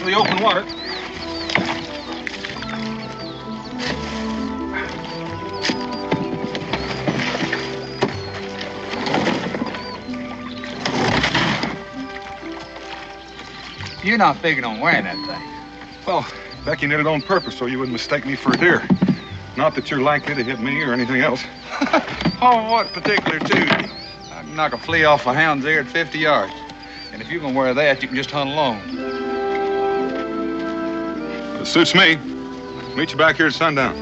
the open water. You're not figuring on wearing that thing. Well, Becky did it on purpose so you wouldn't mistake me for a deer. Not that you're likely to hit me or anything else. On what particular Tuesday? I can knock a flea off a hound's ear at 50 yards. And if you're going to wear that, you can just hunt alone. It suits me. Meet you back here at sundown.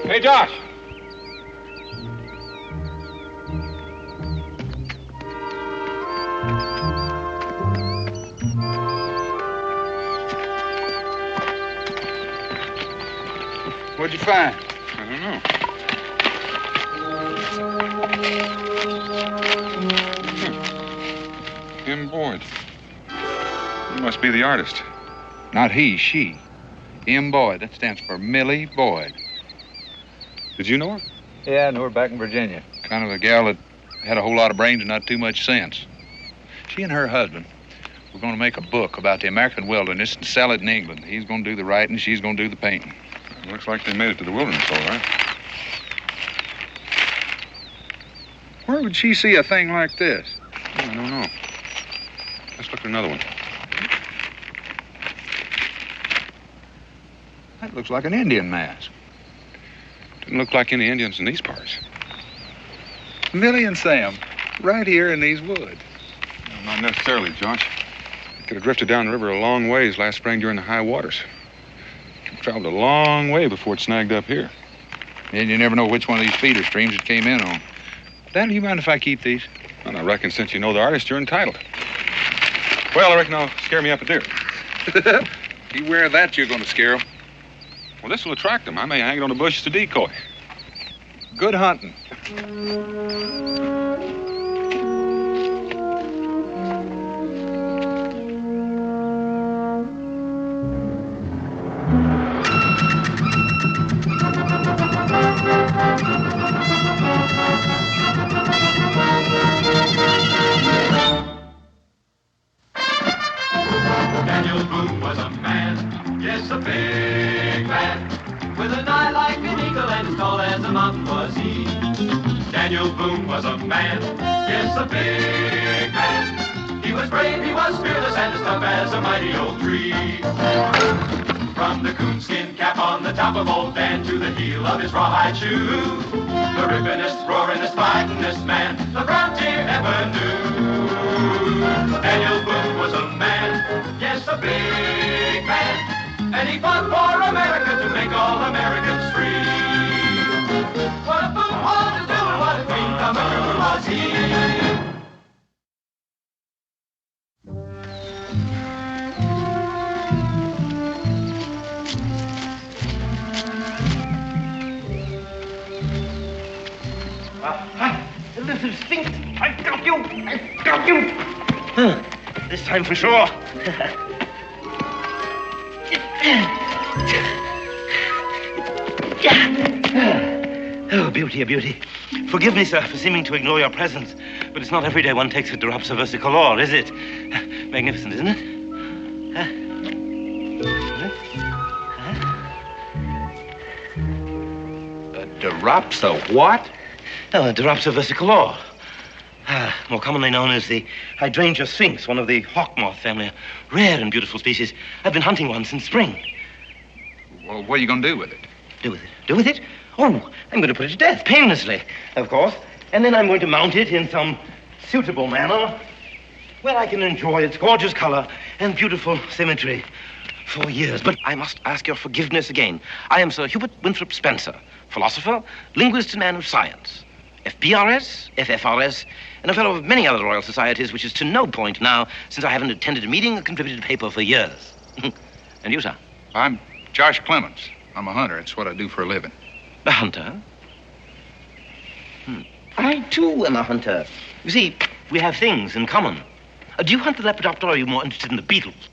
Hey, Josh. What'd you find? I don't know. M. Boyd. He must be the artist. Not he, she. M. Boyd. That stands for Millie Boyd. Did you know her? Yeah, I knew her back in Virginia. Kind of a gal that had a whole lot of brains and not too much sense. She and her husband were going to make a book about the American wilderness and sell it in England. He's going to do the writing, she's going to do the painting. Looks like they made it to the wilderness, all right. Where would she see a thing like this? I don't know. Let's look at another one. That looks like an Indian mask. Didn't look like any Indians in these parts. Millie and Sam, right here in these woods. Well, not necessarily, Josh. They could have drifted down the river a long ways last spring during the high waters. Traveled a long way before it snagged up here. And you never know which one of these feeder streams it came in on. Dan, do you mind if I keep these? Well, I reckon since you know the artist, you're entitled. Well, I reckon I'll scare me up a deer. You wear that, you're going to scare them. Well, this will attract them. I may hang it on the bushes to decoy. Good hunting. Boone was a man, yes, a big man, with an eye like an eagle and as tall as a mountain was he. Daniel Boone was a man, yes, a big man. He was brave, he was fearless, and as tough as a mighty old tree. From the coonskin cap on the top of old Dan to the heel of his rawhide shoe, the rippinest, roaringest, fightingest man the frontier ever knew. Daniel Boone was a man, yes, a big man, and he fought for America to make all Americans free. What a Boone was to do and what a clean comer was he. Little Sphinx, I've got you! I've got you! This time for sure. Oh, beauty, a beauty. Forgive me, sir, for seeming to ignore your presence, but it's not every day one takes a drops of versicolor, is it? Magnificent, isn't it? Drops of what? Oh, drops of versicolor. More commonly known as the hydrangea sphinx, one of the hawk moth family, a rare and beautiful species. I've been hunting one since spring. Well, what are you going to do with it? Do with it? Do with it? Oh, I'm going to put it to death, painlessly, of course. And then I'm going to mount it in some suitable manner where I can enjoy its gorgeous color and beautiful symmetry for years. But I must ask your forgiveness again. I am Sir Hubert Winthrop Spencer, philosopher, linguist, and man of science. FBRS, FFRS, and a fellow of many other royal societies, which is to no point now, since I haven't attended a meeting or contributed a paper for years. And you, sir? I'm Josh Clemens. I'm a hunter. It's what I do for a living. A hunter? I, too, am a hunter. You see, we have things in common. Do you hunt the lepidoptera, or are you more interested in the beetles?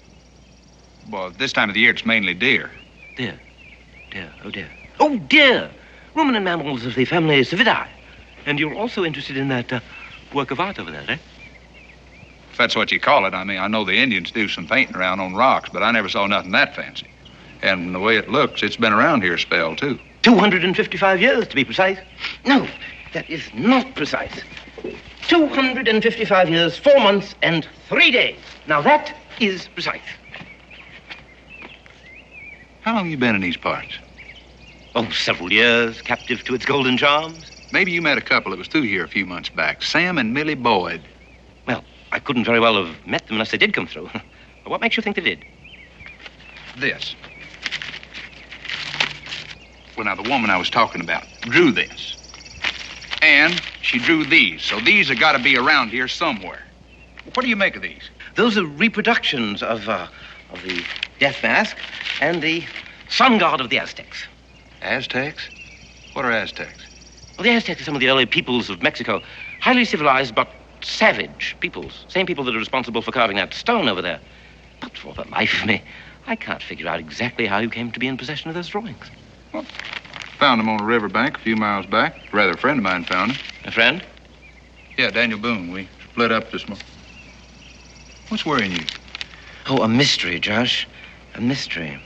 Well, this time of the year, it's mainly deer. Deer. Deer. Oh, deer. Oh, deer. Ruminant mammals of the family Cividae. And you're also interested in that work of art over there, eh? If that's what you call it. I mean, I know the Indians do some painting around on rocks, but I never saw nothing that fancy. And the way it looks, it's been around here a spell, too. 255 years, to be precise. No, that is not precise. 255 years, 4 months, and 3 days. Now, that is precise. How long you been in these parts? Oh, several years, captive to its golden charms. Maybe you met a couple that was through here a few months back, Sam and Millie Boyd. Well, I couldn't very well have met them unless they did come through. What makes you think they did? This. Well, now, the woman I was talking about drew this. And she drew these, so these have got to be around here somewhere. What do you make of these? Those are reproductions of the death mask and the sun god of the Aztecs. Aztecs? What are Aztecs? Well, the Aztecs are some of the early peoples of Mexico. Highly civilized, but savage peoples. Same people that are responsible for carving that stone over there. But for the life of me, I can't figure out exactly how you came to be in possession of those drawings. Well, found them on a riverbank a few miles back. Rather, a friend of mine found them. A friend? Yeah, Daniel Boone. We split up this morning. What's worrying you? Oh, a mystery, Josh. A mystery.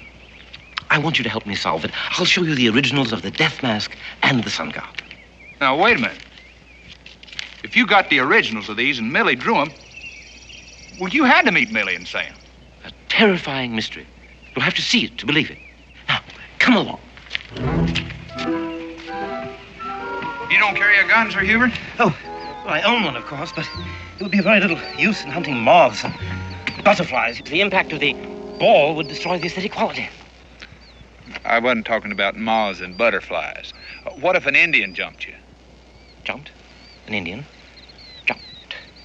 I want you to help me solve it. I'll show you the originals of the death mask and the sun god. Now, wait a minute. If you got the originals of these and Millie drew them, well, you had to meet Millie and Sam. A terrifying mystery. You'll have to see it to believe it. Now, come along. You don't carry a gun, Sir Hubert? Oh, well, I own one, of course, but it would be of very little use in hunting moths and butterflies. The impact of the ball would destroy the aesthetic quality. I wasn't talking about moths and butterflies. What if an Indian jumped you? Jumped? An Indian? Jumped.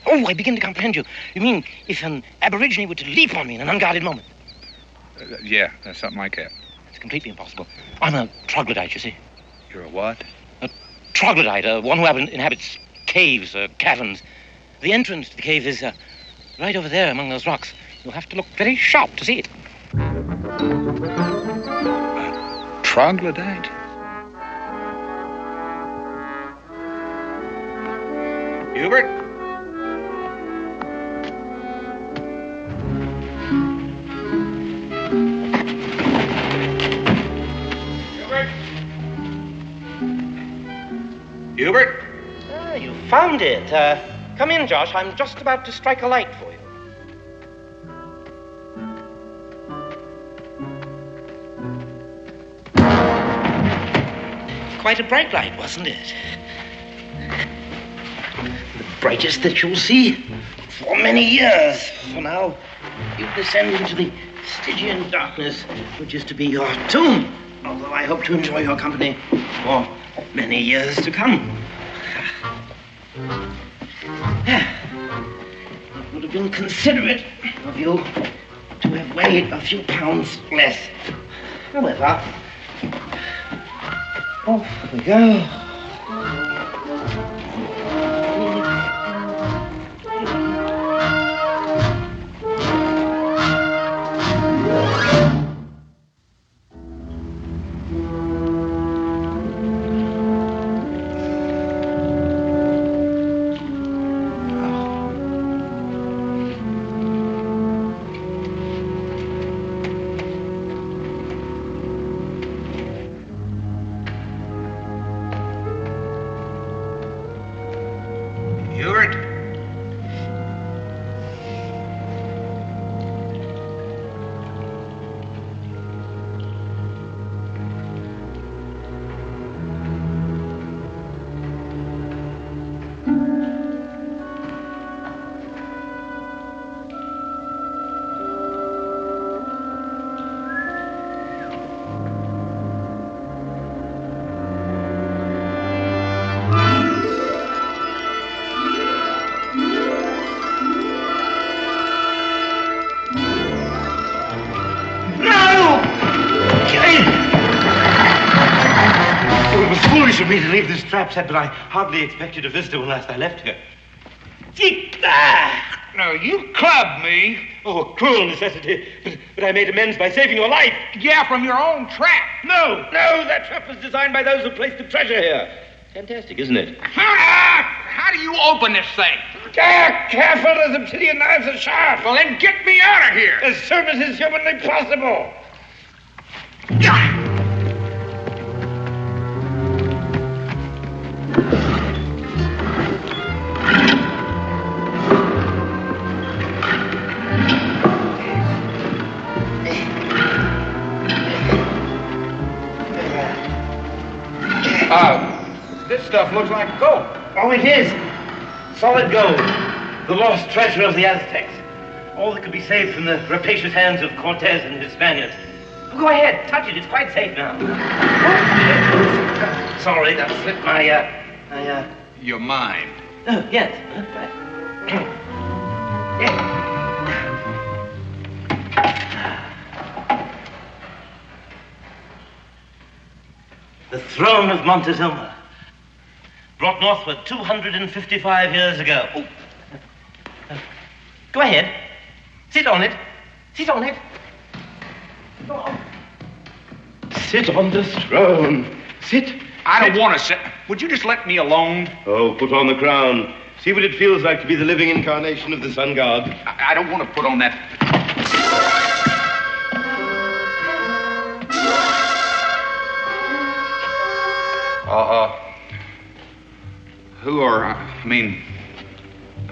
Oh, I begin to comprehend you. You mean if an aborigine were to leap on me in an unguarded moment? Yeah, something like that. It's completely impossible. I'm a troglodyte, you see. You're a what? A troglodyte, one who inhabits caves, caverns. The entrance to the cave is right over there among those rocks. You'll have to look very sharp to see it. Troglodyte? Hubert? Hubert? Ah, you found it. Come in, Josh. I'm just about to strike a light for you. Quite a bright light, wasn't it? The brightest that you'll see for many years. For now, you descend into the Stygian darkness, which is to be your tomb. Although I hope to enjoy your company for many years to come. It would have been considerate of you to have weighed a few pounds less. However, off we go. Foolish of me to leave this trap set, but I hardly expected a visitor when last I left here. No, you clubbed me. Oh, a cruel necessity. But I made amends by saving your life. Yeah, from your own trap. No, that trap was designed by those who placed the treasure here. Fantastic, isn't it? How do you open this thing? Careful, those obsidian knives are sharp. Well, then get me out of here. As soon as is humanly possible. This stuff looks like gold. Oh, it is. Solid gold. The lost treasure of the Aztecs. All that could be saved from the rapacious hands of Cortez and his Spaniards. Go ahead, touch it. It's quite safe now. Sorry, that slipped my, Your mind. Oh, yes. Right. Yes. The throne of Montezuma, brought northward 255 years ago. Oh. Go ahead. Sit on it. Sit on it. Go on. Sit on the throne. Sit. I don't want to sit. Would you just let me alone? Oh, put on the crown. See what it feels like to be the living incarnation of the sun god. I don't want to put on that.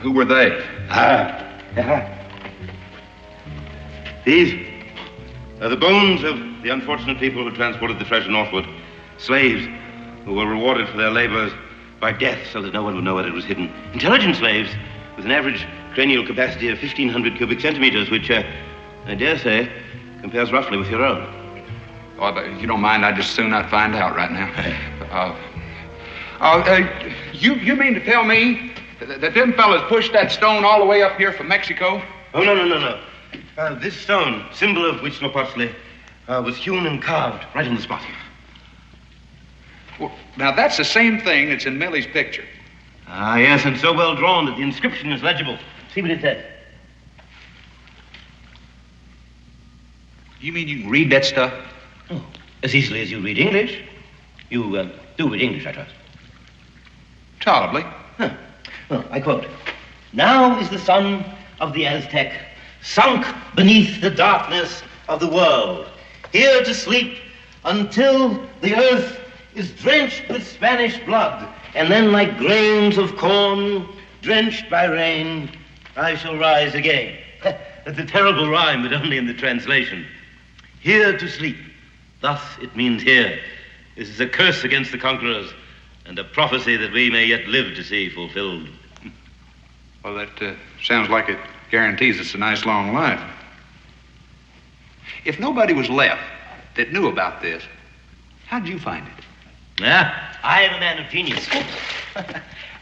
Who were they? These are the bones of the unfortunate people who transported the treasure northward. Slaves who were rewarded for their labors by death so that no one would know where it was hidden. Intelligent slaves with an average cranial capacity of 1,500 cubic centimeters, which, I dare say, compares roughly with your own. Oh, but if you don't mind, I'd just soon not find out right now. You mean to tell me that them fellas pushed that stone all the way up here from Mexico? Oh, no. This stone, symbol of Huitzilopochtli, was hewn and carved right on the spot. Well, now, that's the same thing that's in Millie's picture. Ah, yes, and so well drawn that the inscription is legible. See what it says. You mean you can read that stuff? Oh, as easily as you read English. You do read English, I trust. Tolerably. Huh. Well, I quote, "Now is the son of the Aztec sunk beneath the darkness of the world, here to sleep until the earth is drenched with Spanish blood, and then like grains of corn drenched by rain, I shall rise again." That's a terrible rhyme, but only in the translation. Here to sleep. Thus it means here. This is a curse against the conquerors, and a prophecy that we may yet live to see fulfilled. Well, that sounds like it guarantees us a nice long life. If nobody was left that knew about this, how'd you find it? I am a man of genius.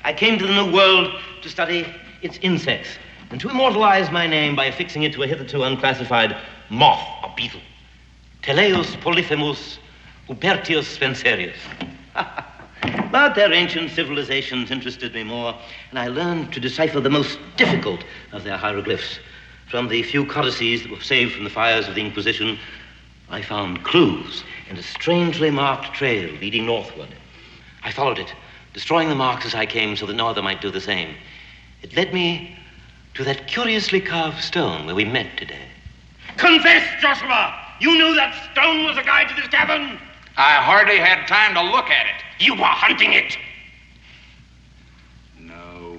I came to the New World to study its insects and to immortalize my name by affixing it to a hitherto unclassified moth or beetle. Teleus polyphemus Hubertius spencerius. But their ancient civilizations interested me more, and I learned to decipher the most difficult of their hieroglyphs. From the few codices that were saved from the fires of the Inquisition, I found clues and a strangely marked trail leading northward. I followed it, destroying the marks as I came so that no other might do the same. It led me to that curiously carved stone where we met today. Confess, Joshua! You knew that stone was a guide to this cavern? I hardly had time to look at it. You were hunting it. No.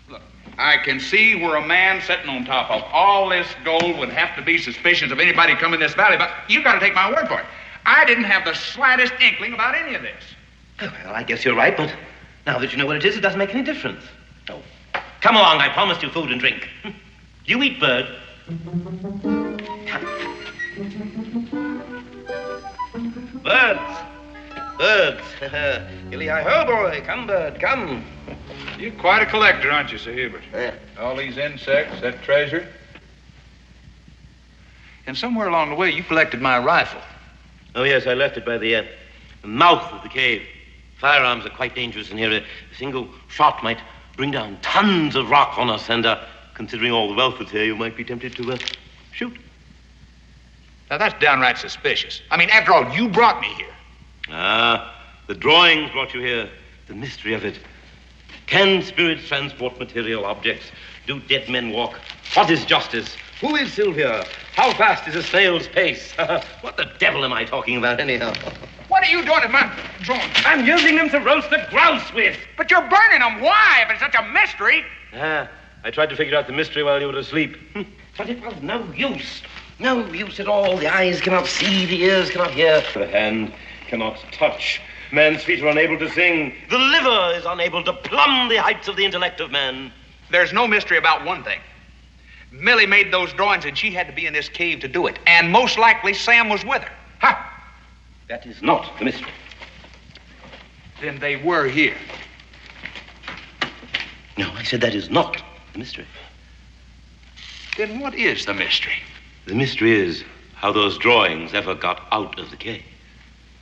Look, I can see where a man sitting on top of all this gold would have to be suspicious of anybody coming in this valley, but you got to take my word for it. I didn't have the slightest inkling about any of this. Well, I guess you're right, but now that you know what it is, it doesn't make any difference. Oh, come along, I promised you food and drink. You eat, bird. Birds. Gilly-hi-ho, boy. Come, bird, come. You're quite a collector, aren't you, Sir Hubert? Yeah. All these insects, that treasure. And somewhere along the way, you collected my rifle. Oh, yes, I left it by the mouth of the cave. Firearms are quite dangerous in here. A single shot might bring down tons of rock on us, and considering all the wealth that's here, you might be tempted to shoot. Now, that's downright suspicious. I mean, after all, you brought me here. The drawings brought you here. The mystery of it. Can spirits transport material objects? Do dead men walk? What is justice? Who is Sylvia? How fast is a snail's pace? What the devil am I talking about anyhow? What are you doing with my drawings? I'm using them to roast the grouse with. But you're burning them. Why, if it's such a mystery? I tried to figure out the mystery while you were asleep. But it was no use. No use at all. The eyes cannot see, the ears cannot hear. The hand cannot touch. Man's feet are unable to sing. The liver is unable to plumb the heights of the intellect of man. There's no mystery about one thing. Millie made those drawings, and she had to be in this cave to do it. And most likely Sam was with her. Ha! That is not the mystery. Then they were here. No, I said that is not the mystery. Then what is the mystery? The mystery is how those drawings ever got out of the cave.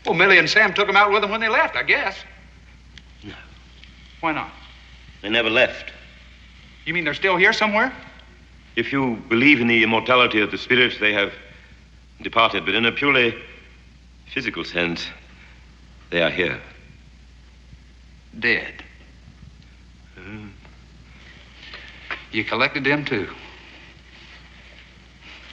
Well, Millie and Sam took them out with them when they left, I guess. No. Why not? They never left. You mean they're still here somewhere? If you believe in the immortality of the spirits, they have departed. But in a purely physical sense, they are here. Dead. You collected them, too.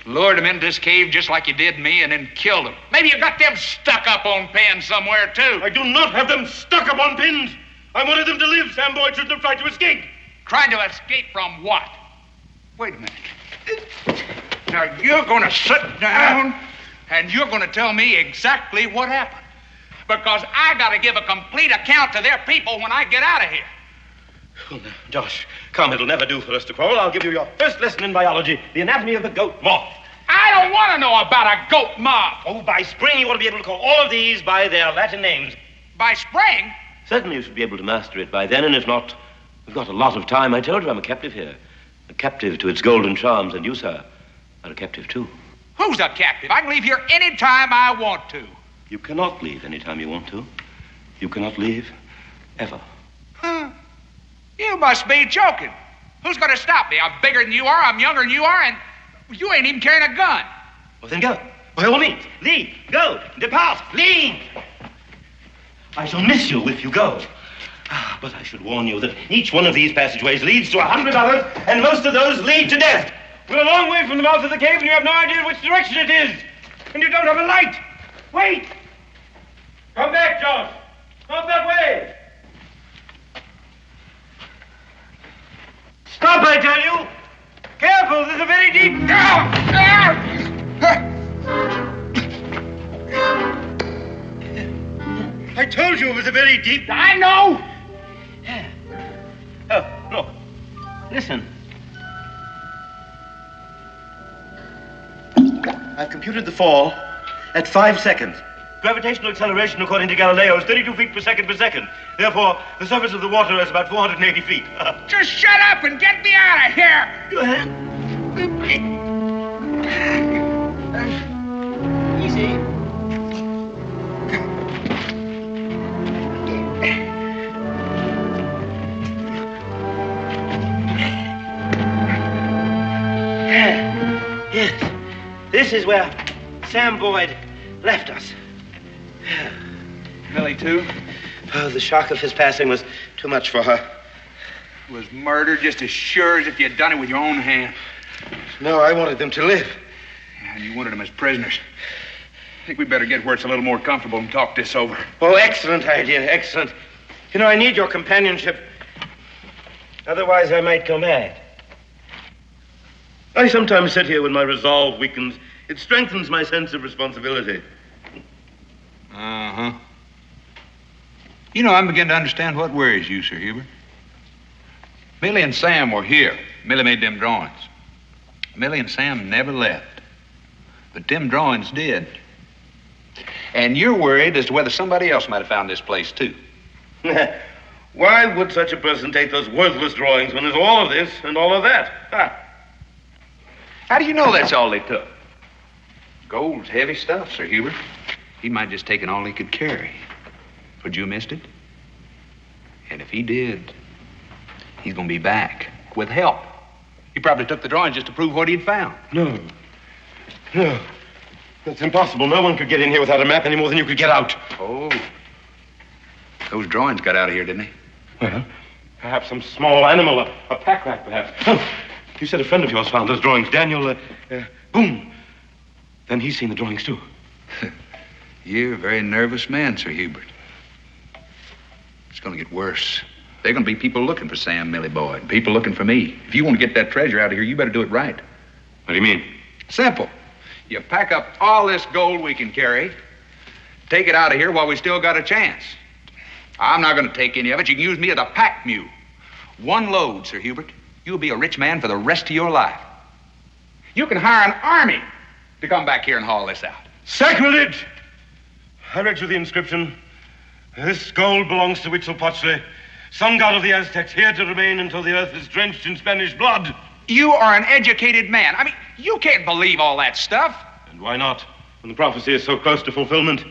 Lured them into this cave just like you did me and then killed them. Maybe you got them stuck up on pins somewhere, too. I do not have them stuck up on pins. I wanted them to live. Sam Boyd shouldn't have tried to escape. Trying to escape from what? Wait a minute. Now, you're going to sit down and you're going to tell me exactly what happened. Because I got to give a complete account to their people when I get out of here. Oh, no, Josh, come, it'll never do for us to quarrel. I'll give you your first lesson in biology, the anatomy of the goat moth. I don't want to know about a goat moth. Oh, by spring you ought to be able to call all of these by their Latin names. By spring? Certainly you should be able to master it by then, and if not, we've got a lot of time. I told you I'm a captive here. A captive to its golden charms, and you, sir, are a captive too. Who's a captive? I can leave here any time I want to. You cannot leave any time you want to. You cannot leave ever. Huh? You must be joking. Who's going to stop me? I'm bigger than you are, I'm younger than you are, and you ain't even carrying a gun. Well, then go. By all means. Leave. Go. Depart. Leave. I shall miss you if you go. But I should warn you that each one of these passageways leads to 100 others, and most of those lead to death. We're a long way from the mouth of the cave, and you have no idea which direction it is. And you don't have a light. Wait. Come back, Josh. Not that way. Stop, I tell you. Careful, there's a very deep... I told you it was a very deep... I know. Oh, look. Listen. I've computed the fall at 5 seconds. Gravitational acceleration, according to Galileo, is 32 feet per second per second. Therefore, the surface of the water is about 480 feet. Just shut up and get me out of here. Go ahead. Easy. Yes. This is where Sam Boyd left us. Millie, too? Oh, the shock of his passing was too much for her. Was murdered just as sure as if you'd done it with your own hand. No, I wanted them to live. Yeah, and you wanted them as prisoners. I think we better get where it's a little more comfortable and talk this over. Oh, excellent idea, excellent. You know, I need your companionship. Otherwise, I might go mad. I sometimes sit here when my resolve weakens. It strengthens my sense of responsibility. Uh-huh. You know, I'm beginning to understand what worries you, Sir Hubert. Millie and Sam were here. Millie made them drawings. Millie and Sam never left. But them drawings did. And you're worried as to whether somebody else might have found this place, too. Why would such a person take those worthless drawings when there's all of this and all of that? How do you know that's all they took? Gold's heavy stuff, Sir Hubert. He might just taken all he could carry. But you missed it. And if he did, he's going to be back with help. He probably took the drawings just to prove what he'd found. No. That's impossible. No one could get in here without a map any more than you could get out. Oh. Those drawings got out of here, didn't they? Well, perhaps some small animal, a pack rat, perhaps. Oh, you said a friend of yours found those drawings, Daniel Boone. Then he's seen the drawings, too. You're a very nervous man, Sir Hubert. It's going to get worse. There are going to be people looking for Sam, Millie boy, and people looking for me. If you want to get that treasure out of here, you better do it right. What do you mean? Simple. You pack up all this gold we can carry, take it out of here while we still got a chance. I'm not going to take any of it. You can use me as a pack mule. One load, Sir Hubert. You'll be a rich man for the rest of your life. You can hire an army to come back here and haul this out. Sacrilege! I read you the inscription. This gold belongs to Huitzilopochtli, sun god of the Aztecs, here to remain until the earth is drenched in Spanish blood. You are an educated man. I mean, you can't believe all that stuff. And why not, when the prophecy is so close to fulfillment?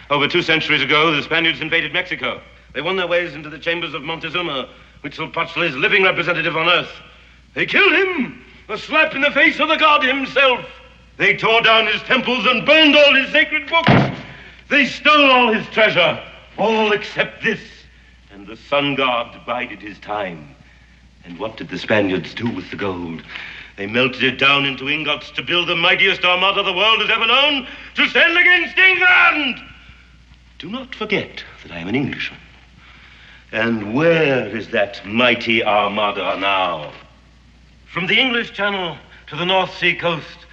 Over 2 centuries ago, the Spaniards invaded Mexico. They won their ways into the chambers of Montezuma, Huitzilopochtli's living representative on earth. They killed him, a slap in the face of the god himself. They tore down his temples and burned all his sacred books. They stole all his treasure, all except this. And the sun god bided his time. And what did the Spaniards do with the gold? They melted it down into ingots to build the mightiest armada the world has ever known, to send against England. Do not forget that I am an Englishman. And where is that mighty armada now? From the English Channel to the North Sea coast,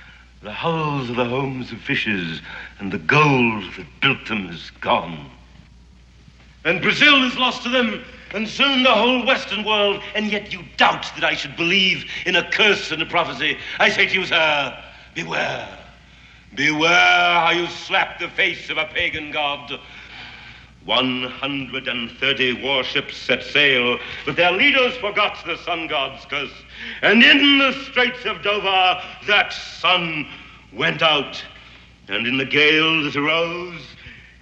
the hulls of the homes of fishes and the gold that built them is gone. And Brazil is lost to them, and soon the whole Western world, and yet you doubt that I should believe in a curse and a prophecy. I say to you, sir, beware. Beware how you slap the face of a pagan god. 130 warships set sail, but their leaders forgot the sun god's curse. And in the Straits of Dover, that sun went out. And in the gale that arose,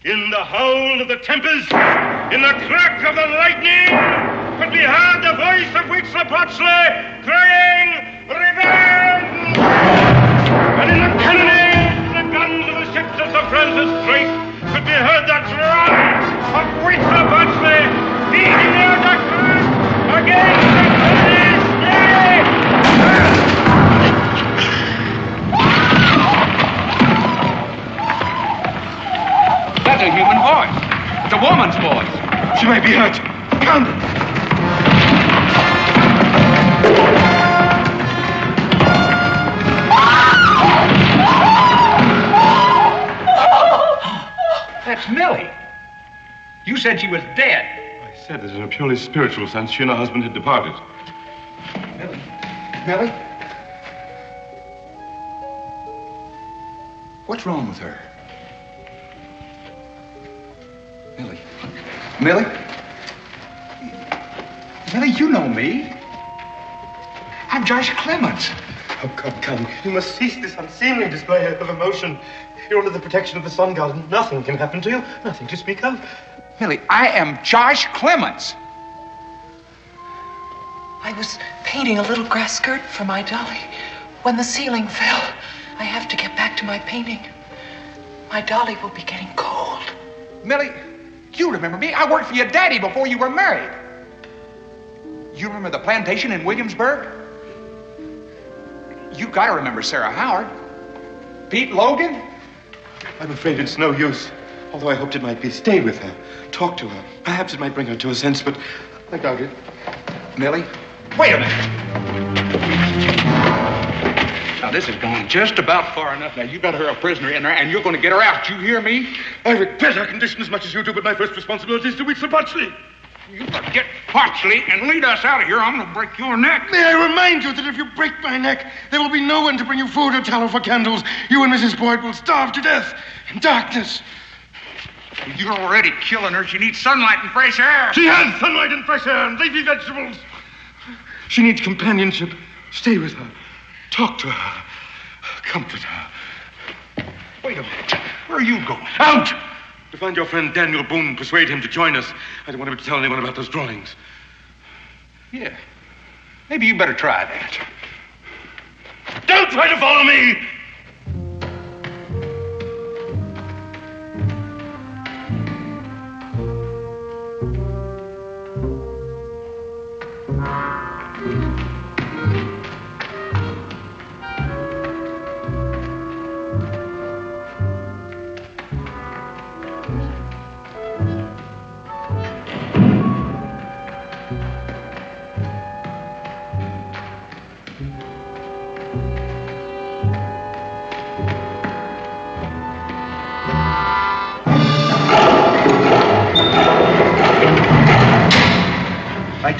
in the howl of the tempest, in the crack of the lightning, could be heard the voice of Huitzilopochtli crying, "Revenge!" And in the cannonade, the guns of the ships of Sir Francis Drake could be heard the drums of Huitzilopochtli beating their declaration against the British Navy. That's a human voice. It's a woman's voice. She may be hurt. Pound it. That's Millie. You said she was dead. I said that in a purely spiritual sense, she and her husband had departed. Millie? Millie? What's wrong with her? Millie? Millie? Millie, you know me. I'm Josh Clements. Oh, come. You must cease this unseemly display of emotion. You're under the protection of the sun god, and nothing can happen to you. Nothing to speak of. Millie, I am Josh Clements. I was painting a little grass skirt for my dolly when the ceiling fell. I have to get back to my painting. My dolly will be getting cold. Millie, you remember me. I worked for your daddy before you were married. You remember the plantation in Williamsburg? You gotta remember Sarah Howard. Pete Logan. I'm afraid it's no use. Although I hoped it might be. Stay with her. Talk to her. Perhaps it might bring her to a sense, but I doubt it. Millie, wait a minute. Now, this has gone just about far enough. Now, you've got her a prisoner in there, and you're going to get her out. You hear me? I regret her condition as much as you do, but my first responsibility is to Huitzilopochtli. You forget Poxley and lead us out of here. I'm going to break your neck. May I remind you that if you break my neck, there will be no one to bring you food or tallow for candles. You and Mrs. Boyd will starve to death in darkness. You're already killing her. She needs sunlight and fresh air. She has sunlight and fresh air and leafy vegetables. She needs companionship. Stay with her. Talk to her. Comfort her. Wait a minute. Where are you going? Out! To find your friend Daniel Boone and persuade him to join us. I don't want him to tell anyone about those drawings. Yeah. Maybe you better try that. Don't try to follow me!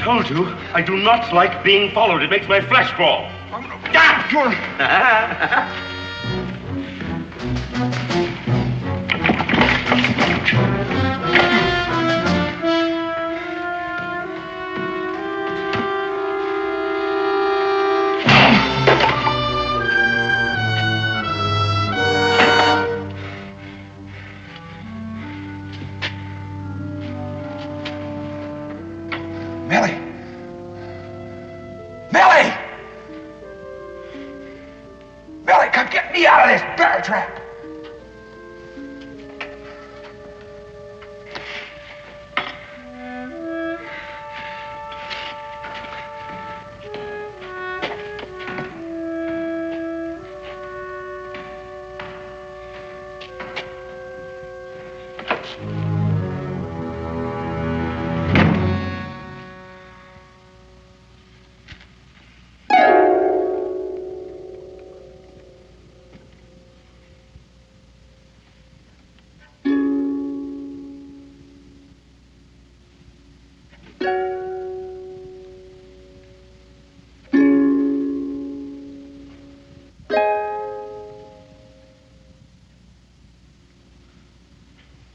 told you, I do not like being followed. It makes my flesh crawl. Millie! Millie! Millie, come get me out of this bear trap!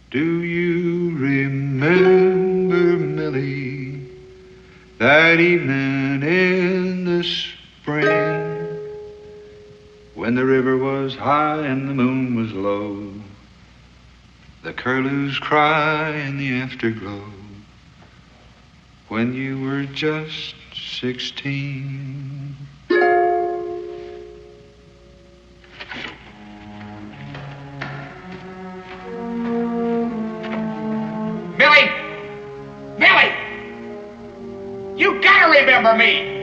Do you remember, Millie, that evening in the spring when the river was high and the moon was low, the curlews cry in the afterglow, when you were just 16? Millie! Millie! You gotta remember me!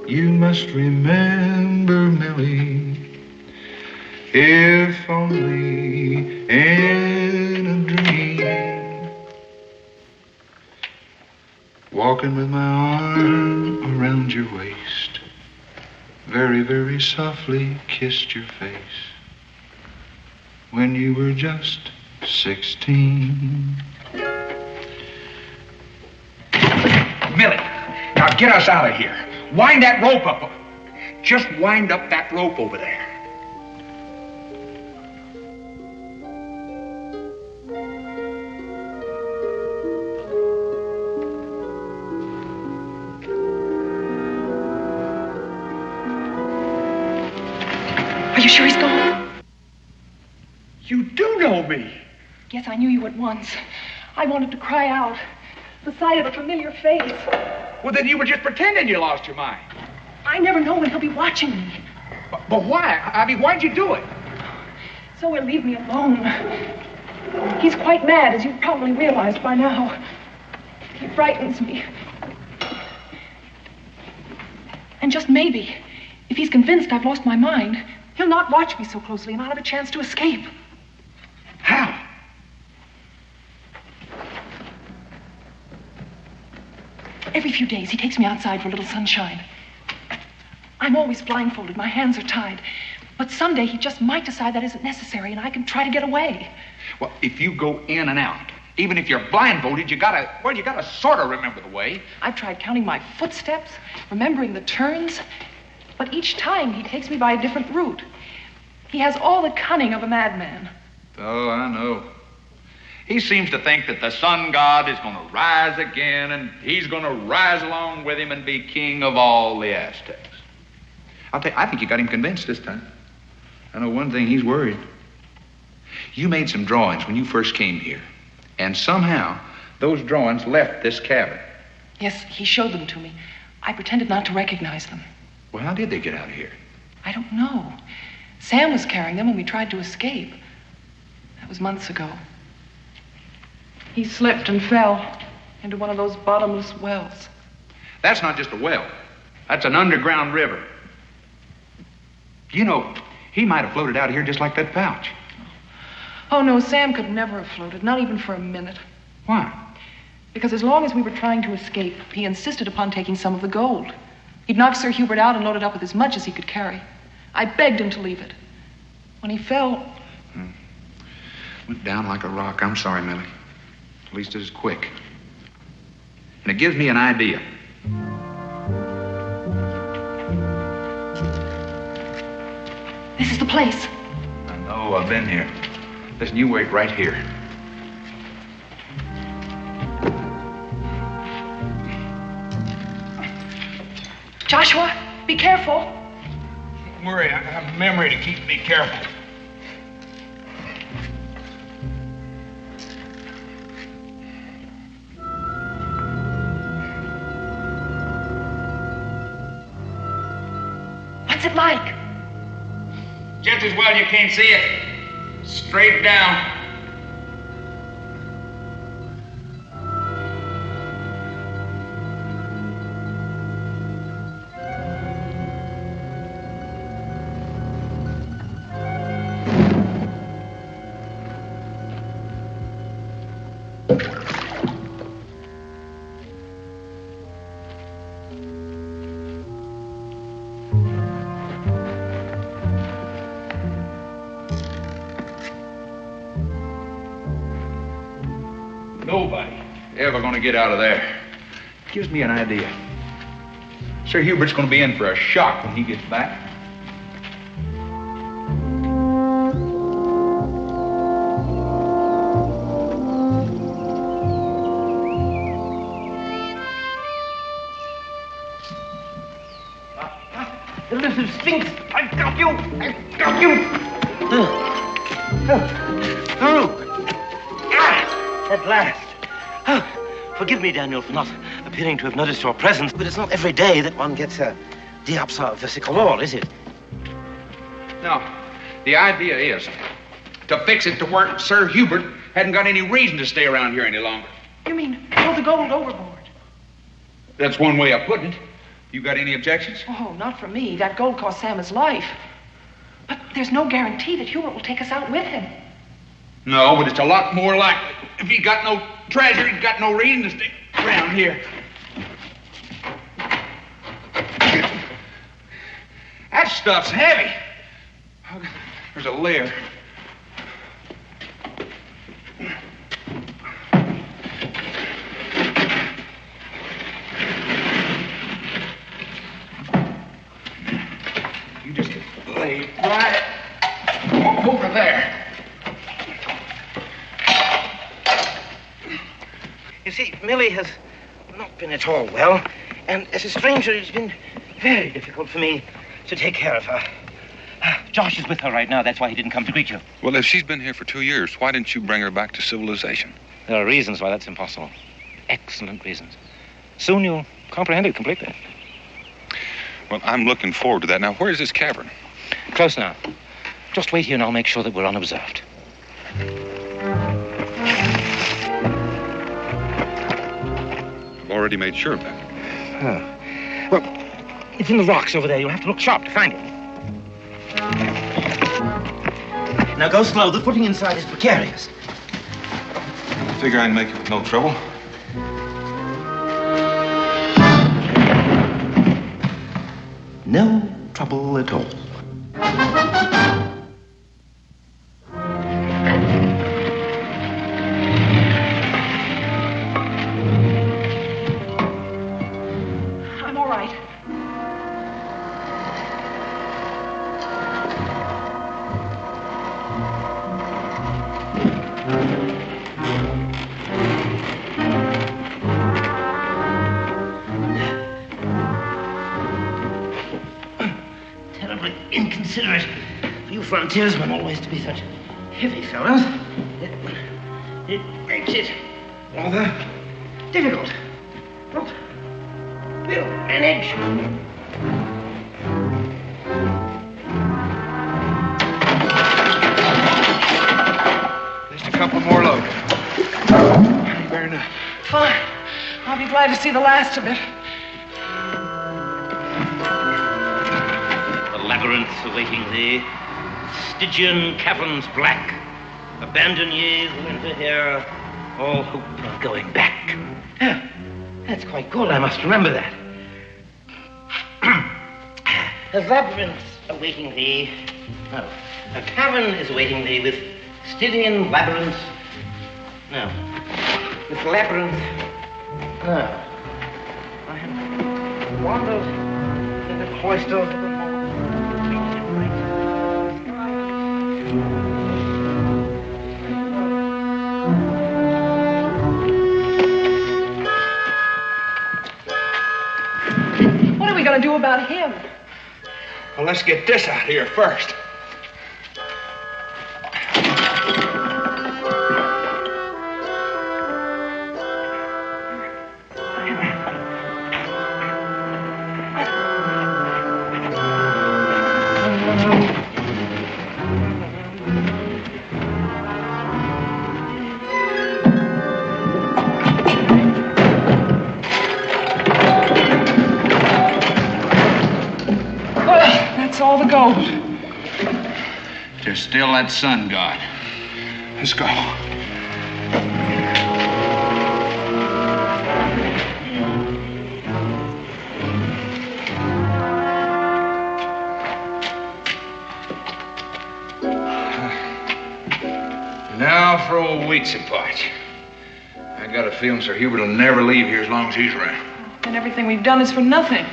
You must remember, Millie, if only in a dream, walking with my arm around your waist, very, very softly kissed your face when you were just 16. Millie, now get us out of here. Wind that rope up. Just wind up that rope over there. Are you sure he's gone? You do know me. Yes, I knew you at once. I wanted to cry out. The sight of a familiar face. Well, then you were just pretending you lost your mind. I never know when he'll be watching me. But why? I mean, why'd you do it? So he'll leave me alone. He's quite mad, as you've probably realized by now. He frightens me. And just maybe, if he's convinced I've lost my mind, he'll not watch me so closely and I'll have a chance to escape. How? Every few days, he takes me outside for a little sunshine. I'm always blindfolded. My hands are tied. But someday he just might decide that isn't necessary and I can try to get away. Well, if you go in and out, even if you're blindfolded, you gotta sort of remember the way. I've tried counting my footsteps, remembering the turns, but each time he takes me by a different route. He has all the cunning of a madman. Oh, I know. He seems to think that the sun god is going to rise again, and he's going to rise along with him and be king of all the Aztecs. I'll tell you, I think you got him convinced this time. I know one thing, he's worried. You made some drawings when you first came here, and somehow those drawings left this cabin. Yes, he showed them to me. I pretended not to recognize them. Well, how did they get out of here? I don't know. Sam was carrying them when we tried to escape. That was months ago. He slipped and fell into one of those bottomless wells. That's not just a well. That's an underground river. You know, he might have floated out of here just like that pouch. Oh, no, Sam could never have floated, not even for a minute. Why? Because as long as we were trying to escape, he insisted upon taking some of the gold. He'd knocked Sir Hubert out and loaded up with as much as he could carry. I begged him to leave it. When he fell... Went down like a rock. I'm sorry, Millie. At least it was quick. And it gives me an idea. This is the place. I know, I've been here. Listen, you wait right here. Joshua, be careful. Don't worry, I have a memory to keep me careful. What's it like? Just as well you can't see it. Straight down. Nobody ever gonna get out of there. Gives me an idea. Sir Hubert's gonna be in for a shock when he gets back. The little sphinx! I've got you! I've got you! Farouk! At last. Oh, forgive me, Daniel, for not appearing to have noticed your presence, but it's not every day that one gets a diopsa versicolor, is it? No, the idea is to fix it to where Sir Hubert hadn't got any reason to stay around here any longer. You mean throw the gold overboard? That's one way of putting it. You got any objections? Oh, not for me. That gold cost Sam his life. But there's no guarantee that Hubert will take us out with him. No, but it's a lot more likely. If he got no treasure, he's got no reason to stick around here. That stuff's heavy. There's a layer. You just lay right over there. You see, Millie has not been at all well, and as a stranger, it's been very difficult for me to take care of her. Josh is with her right now. That's why he didn't come to greet you. Well, if she's been here for 2 years, why didn't you bring her back to civilization? There are reasons why that's impossible. Excellent reasons. Soon you'll comprehend it completely. Well, I'm looking forward to that. Now, where is this cavern? Close now. Just wait here and I'll make sure that we're unobserved. I've already made sure of that. Oh. Well, it's in the rocks over there. You'll have to look sharp to find it. Now go slow. The footing inside is precarious. I figure I can make it with no trouble. No trouble at all. I'm all right. Terribly inconsiderate for you frontiersmen always to be such heavy fellows. It makes it rather difficult. But we'll manage. Just a couple more loads. Fair enough. Fine. I'll be glad to see the last of it. The labyrinth awaiting thee, Stygian caverns black, abandon ye who enter here, all hope of going back. Yeah, that's quite good. I must remember that. A labyrinth awaiting thee. No, a tavern is awaiting thee with Stygian labyrinths. No, with labyrinth. No, I have wandered in the cloisters of the mall. What are we going to do about him? Well, let's get this out here first. That's all the gold. There's still that sun god. Let's go. Now for old Weedsy Potch. I got a feeling Sir Hubert will never leave here as long as he's around. And everything we've done is for nothing.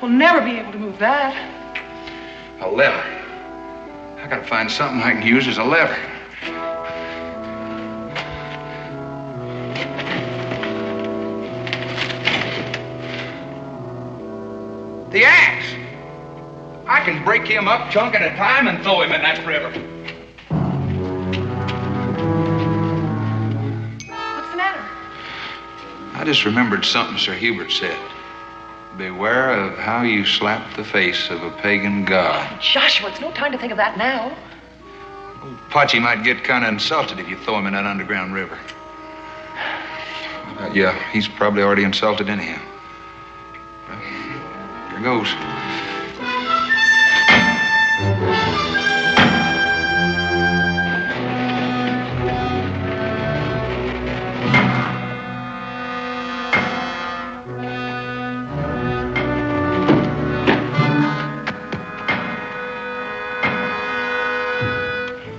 We'll never be able to move that. A lever. I gotta find something I can use as a lever. The axe. I can break him up chunk at a time and throw him in that river. What's the matter? I just remembered something Sir Hubert said. Beware of how you slap the face of a pagan god. Joshua, it's no time to think of that now. Potchy might get kind of insulted if you throw him in that underground river. Yeah, he's probably already insulted anyhow. Well, here goes.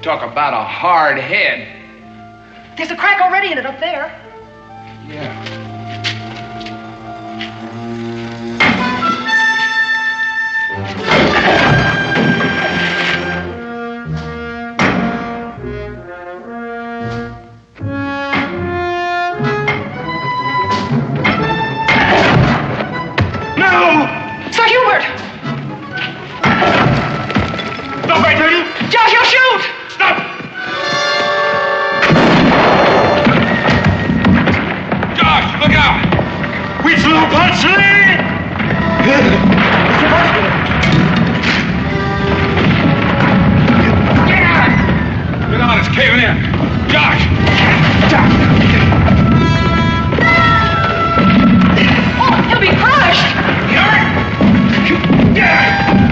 Talk about a hard head. There's a crack already in it up there. Yeah. No! Sir Hubert! Stop, I tell you! Josh, you'll shoot! Stop! Josh, look out! We slew Potchy! Get on, it's caving in. Josh! Oh, he'll be crushed!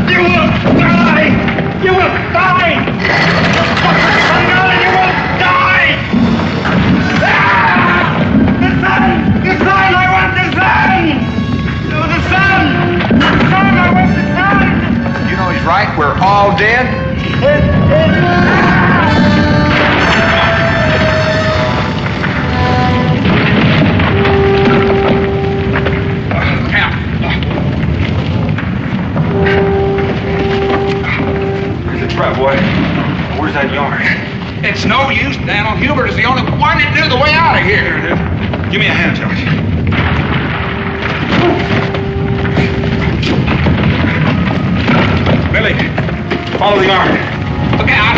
You will die! You will die! You will die! Ah! The sun! The sun! I want the sun! No, the sun! The sun! I want the sun! You know he's right. We're all dead. Here's the trap, boy. Where's that yarn? It's no use, Daniel. Hubert is the only one that knew the way out of here. Here it is. Give me a hand, Josh. Millie, follow the yarn. Look out.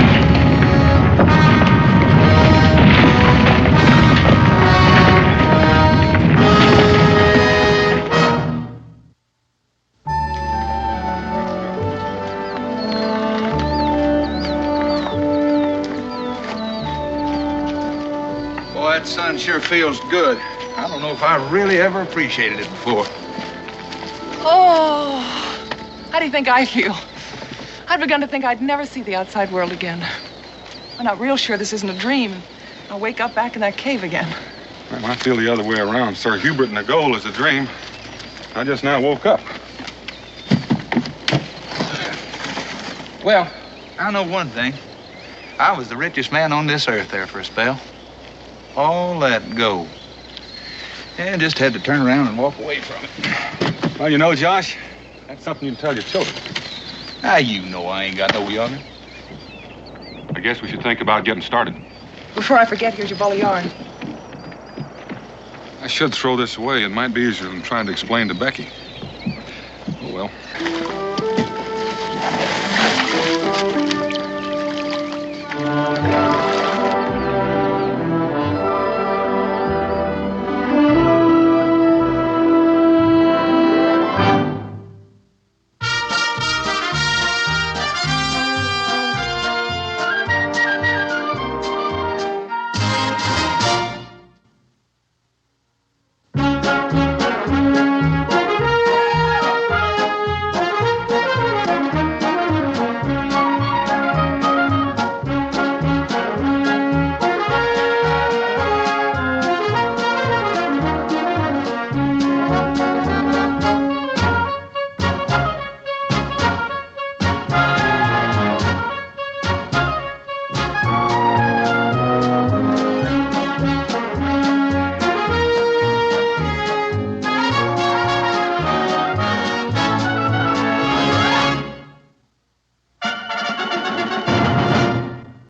Boy, that sun sure feels good. I don't know if I really ever appreciated it before. Oh, how do you think I feel? I'd begun to think I'd never see the outside world again. I'm not real sure this isn't a dream. I'll wake up back in that cave again. Well, I feel the other way around. Sir Hubert and the goal is a dream. I just now woke up. Well, I know one thing. I was the richest man on this earth there for a spell. All that gold. And just had to turn around and walk away from it. Well, you know, Josh, that's something you can tell your children. Ah, you know I ain't got no yarn. I guess we should think about getting started. Before I forget, here's your ball of yarn. I should throw this away. It might be easier than trying to explain to Becky. Oh, well.